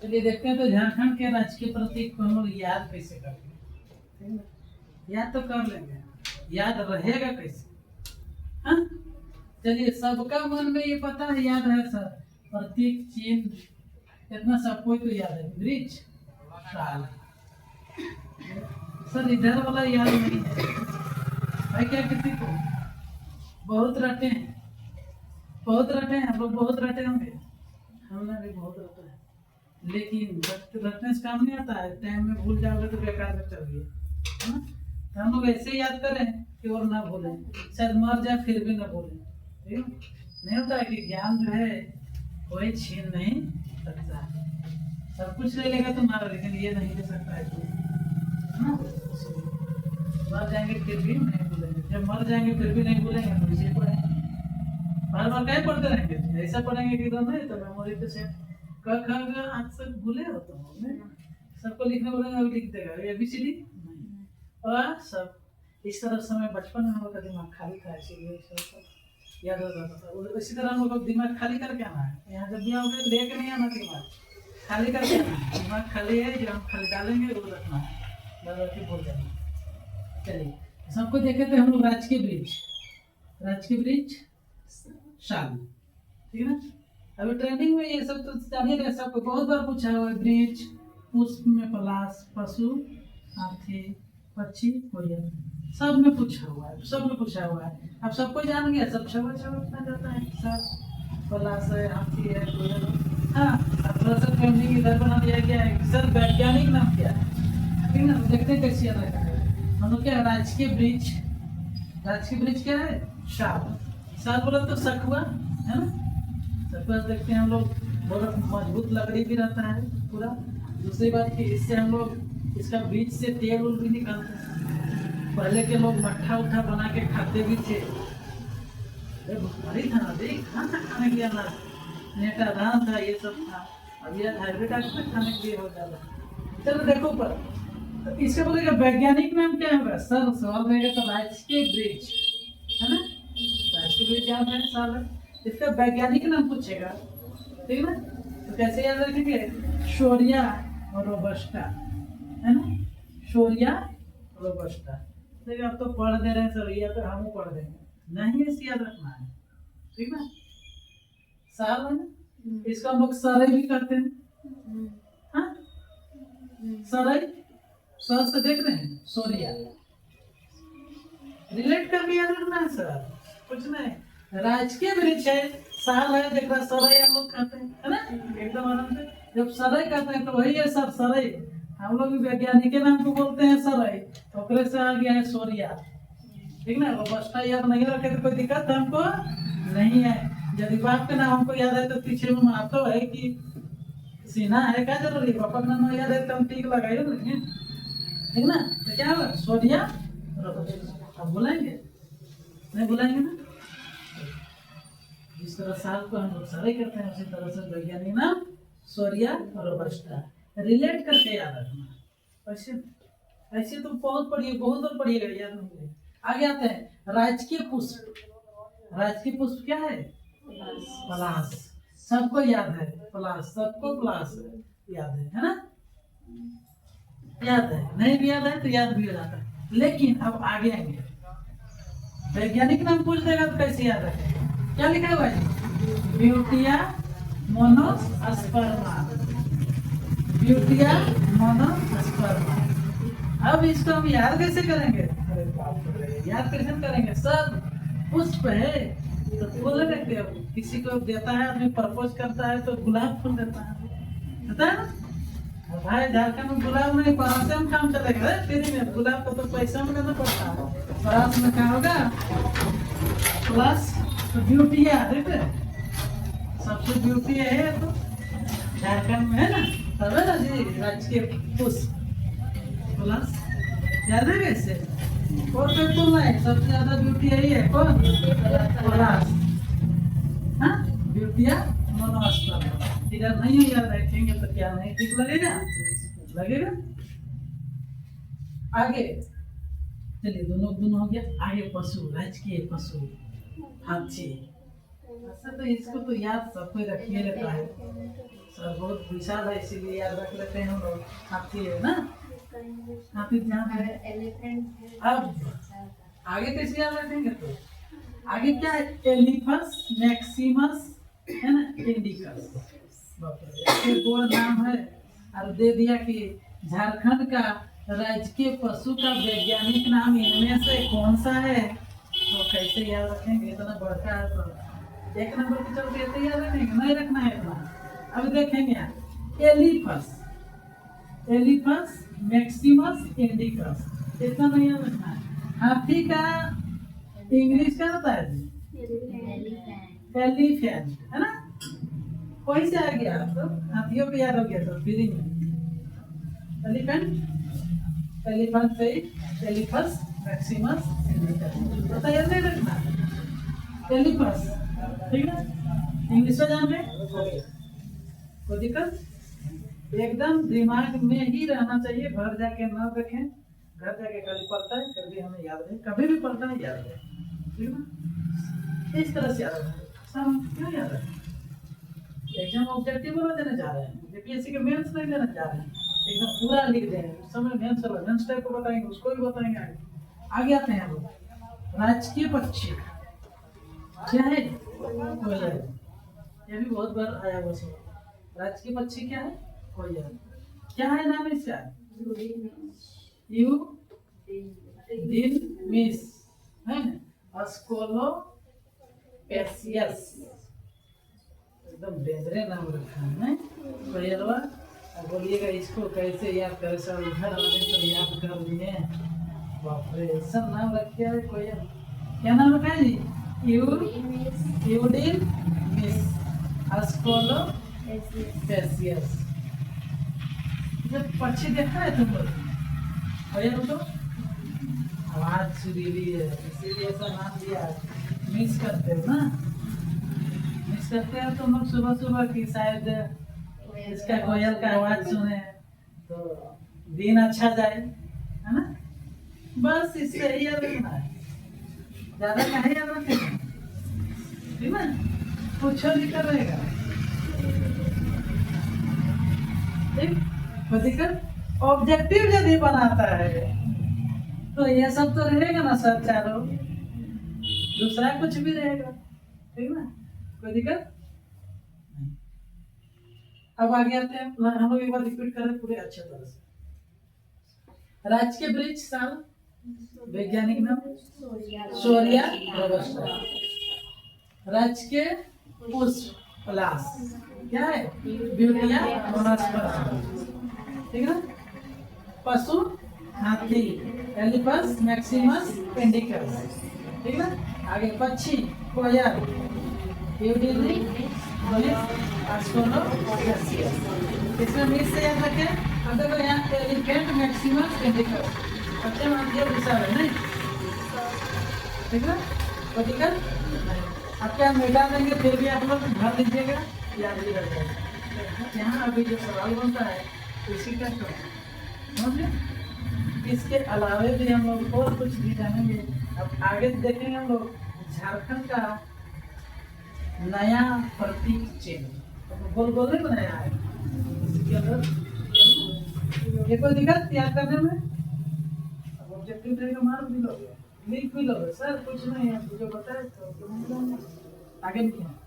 चलिए देखते हैं तो झारखंड के राजकीय प्रतीक को हम लोग याद कैसे करते हैं। ठीक है? याद तो कर लेंगे, याद रहेगा कैसे? हाँ, चलिए सबका मन में ये पता है, याद है सर, प्रतीक चिन्ह इतना सबको तो याद है। वृक्ष, साल। सर इधर वाला याद नहीं है भाई, क्या किसी को बहुत रटे हैं, बहुत रटे हैं हम लोग, बहुत रटे होंगे, हमने भी बहुत रटा है, लेकिन रटने से काम नहीं आता है। टाइम में भूल जाओगे तो बेकार में चल गया, है ना? तो हम लोग ऐसे याद करें कि और ना भूलें, शायद मर जाए फिर भी ना भूलें। ठीक है? नहीं होता है कि ज्ञान जो है कोई छीन नहीं सकता है, सब कुछ ले लेगा तुम्हारा, लेकिन ये नहीं ले सकता है कोई, है ना? मर जाएंगे फिर भी नहीं भूलेंगे, जब मर जाएंगे फिर भी नहीं भूलेंगे तो इसे पढ़ेंगे, बार बार क्या पढ़ते रहेंगे, ऐसा पढ़ेंगे कि तो नहीं तो मेमोरी पे सेट। क ख ग आज तक भूले हो तुम, सबको लिखने बोलेंगे अब लिख देगा, ABCD नहीं, और सब इस तरह समय बचपन में हम लोग का दिमाग खाली था, इसीलिए सब याद हो जाता था। इसी तरह हम लोग को दिमाग खाली करके आना है, यहाँ जब भी आओगे लेके नहीं आना, दिमाग खाली करके आना है। दिमाग खाली है, जो हम खाली डालेंगे वो रखना है, बदल के भूल जाना। चलिए सबको देखे थे हम लोग राजकीय वृक्ष, राजकीय वृक्ष शाल, ठीक है ना? अभी ट्रेंडिंग में ये सब तो जानिए रहे, सबको बहुत बार पूछा हुआ है। वृक्ष, पुष्प में पलाश, पशु, हाथी, पक्षी, कोयल, सब में पूछा हुआ है, सब में पूछा हुआ है। अब सबको जान गया, सब छवट छवट में जाता है, सब पलाश है, हाथी है, कोयल है। हाँ, अब थोड़ा सा ट्रेंडिंग इधर बना दिया गया है, सर वैज्ञानिक नाम क्या है, ठीक है ना? देखते हैं कैसे याद रखा है। हम लोग क्या राजकीय वृक्ष, राजकीय वृक्ष क्या है? साल। साल बोला तो सखुआ, है ना? सखुआ देखते हैं हम लोग, बहुत मजबूत लकड़ी भी रहता है पूरा। दूसरी बात कि इससे हम लोग इसका बीज से तेल उल भी निकालते हैं। पहले के लोग मट्ठा उठा बना के खाते भी थे, भूखमरी था ना, देख खाना खाने के लिए ना, नेटा धान था, ये सब था। अब ये हाइब्रिड खाने के लिए हो जाता। चलो देखो पर तो इसका बोलेगा वैज्ञानिक नाम क्या होगा? सर सवाल रहेगा तो राजकीय वृक्ष, है ना? राजकीय वृक्ष याद है, साल है, इसका वैज्ञानिक नाम पूछेगा, ठीक है ना? तो कैसे याद रखेंगे? शोरिया और रोबस्टा, है ना? शोरिया रोबस्टा। देखिए आप तो पढ़ दे रहे हैं सर, या तो हम पढ़ देंगे, नहीं ऐसे याद रखना है, ठीक ना? साल है ना, इसका हम लोग सरई भी करते हैं, हाँ? सरई, सर से देख रहे हैं, सोरिया रिलेट करके याद रखना है सर, कुछ नहीं। राजकीय वृक्ष है, साल है, देख रहा सरई हम लोग कहते हैं, है ना? एकदम आराम से जब सरई कहते हैं तो वही है सर, सरई। हम लोग भी वैज्ञानिक के नाम को बोलते हैं सरई, तो ओकरे से आ गया है सोरिया, ठीक ना? रोबस्टा याद नहीं रखे तो कोई दिक्कत हमको नहीं है। यदि बाप का नाम हमको याद है तो पीछे में मातो है कि सीना है, क्या जरूरी? पापा का नाम याद है तो हम टीक लगाइए नहीं, ठीक ना? तो क्या होगा? सोरिया रोबस्टा। अब बुलाएंगे नहीं, बुलाएंगे ना? जिस तरह साल को हम लोग सरई करते हैं, उसी तरह से वैज्ञानिक नाम सोरिया रोबस्टा, रिलेट करके याद रखना। ऐसे ऐसे तो बहुत पढ़िए, बहुत और पढ़िएगा, याद नहीं रहेगा। आगे आते हैं राजकीय पुष्प, राजकीय पुष्प क्या है? पलाश, सबको याद है पलाश, सबको पलाश याद है ना? याद है, नहीं भी याद है तो याद भी हो जाता है। लेकिन अब आगे आएंगे, वैज्ञानिक नाम पूछ देगा तो कैसे याद रखेगा? क्या लिखा हुआ है? Butea monosperma, Butea monosperma. अब इसको हम याद कैसे करेंगे? अरे बाप रे, याद कैसे करेंगे? सब पुष्प है तो फूल रखते हो, किसी को देता है आदमी, प्रपोज करता है तो गुलाब फूल देता है, पता है ना? भाई झारखंड में गुलाब नहीं, परासे में काम चलेगा फ्री में, गुलाब को तो पैसा में देना पड़ता है, परास में क्या होगा? प्लस तो ब्यूटी है, देखते सबसे ब्यूटी है तो झारखंड में, है ना? तब है ना जी राजकीय पुष्प प्लस, याद है कैसे? और कोई फूल नहीं, सबसे ज्यादा ब्यूटी यही है, कौन? पलाश, हाँ? Butea monosperma. इधर नहीं है, याद रखेंगे तो क्या नहीं ठीक लगेगा? लगेगा। आगे चलिए, दोनों दोनों हो गया। आगे पशु, राजकीय पशु हाथी, ऐसे तो इसको तो याद सब कोई रखिए लेता है। सर बहुत विशाल है इसीलिए याद रख लेते हैं हम लोग। हाथी है ना, हाथी ध्यान है। अब आगे कैसे याद रखेंगे तो आगे क्या है, एलिफस मैक्सिमस है ना, इंडिकस। ये गोड़ नाम है। और दे दिया कि झारखंड का राजकीय पशु का वैज्ञानिक नाम इनमें से कौन सा है। तो कैसे याद रखेंगे, इतना बड़का है तो एक नंबर के चलते ऐसे याद रखेंगे, नहीं रखना है इतना। अब देखेंगे एलिफस, एलिफस मैक्सिमस इंडिकस, इतना नहीं याद रखना है। हाथी का इंग्लिश क्या होता है जी, एलिफेंट है ना। वही से आ गया तो हाथियों पे याद हो गया तो फ्री में एलिफेंट, एलिफेंट से एलिफस मैक्सिमस इंडिकस, पता याद नहीं रखना एलिफस, ठीक है। इंग्लिश में जान में कोई दिक्कत, एकदम दिमाग में ही रहना चाहिए, घर जाके ना रखें। घर जाके कभी पढ़ता है फिर भी हमें याद नहीं, कभी भी पढ़ता है याद है, ठीक है। इस तरह से याद है सब, क्यों याद है। एग्जाम ऑब्जेक्टिव वाला देने जा रहे हैं, बीपीएससी के मेंस नहीं देने जा रहे हैं, एकदम पूरा लिख देंगे। उस समय मेंस वाला मेंस टाइप को बताएंगे, उसको भी बताएंगे। आगे आते हैं हम लोग। राजकीय पक्षी क्या है, कोयल। ये भी बहुत बार आया हुआ सवाल। राजकीय पक्षी क्या है, कोयल। क्या है नाम इसका, यू दिन मिस है ना, अस्कोलो पेसियस, एकदम डेंजरे नाम रखा है कोयलवा। अब बोलिएगा इसको कैसे याद करे, सब इधर आने तो याद कर लिए। बाप रे, सब नाम रखे है कोयल। क्या नाम रखा है जी, यूडिन मिस अस्कोलो पेसियस। जब पक्षी देखा है तुम लोग, कोयल तो आवाज सुरीली है इसीलिए ऐसा नाम दिया है। मिस करते हो ना, मिस करते हैं तुम लोग सुबह सुबह की, शायद इसका कोयल का आवाज सुने तो दिन अच्छा जाए, है ना। बस इससे ही याद रखना है, ज्यादा कहीं याद रखेगा, ठीक है। पूछो लिखा रहेगा, ठीक। कोई दिक्कत, ऑब्जेक्टिव यदि बनाता है तो ये सब तो रहेगा ना सर, चारों दूसरा कुछ भी रहेगा, ठीक ना। कोई दिक्कत नहीं। अब आगे आते हैं, हम लोग एक बार रिपीट करें पूरे अच्छे तरह से। राजकीय वृक्ष साल, वैज्ञानिक नाम सोरिया रोबस्टा। राजकीय पुष्प पलाश, क्या है, ब्यूटिया मोनास्पर्स, ठीक है। पशु हाथी, एलिफस मैक्सिमस इंडिकस, ठीक है। आगे पक्षी कोयल, इसमें मिस से याद रखें। अब देखो यहाँ एलिफेंट मैक्सिमस इंडिकस, बच्चे मान दिया विशाल है नहीं, ठीक है। कोई दिक्कत नहीं। अब क्या मिटा देंगे फिर भी आप लोग भर लीजिएगा, याद भी रह जाएगा। यहाँ अभी जो सवाल बनता है उसी का समझिए। इसके अलावे भी हम लोग और कुछ भी जानेंगे। अब आगे देखेंगे हम लोग झारखंड का नया प्रतीक चिन्ह, तो गोल गोल नहीं बनाया है इसके अंदर। ये कोई दिक्कत याद करने में, अब ऑब्जेक्टिव रहेगा, मार भी लोगे, लिख भी लोगे, सर कुछ नहीं है, मुझे बताए तो आगे नहीं है।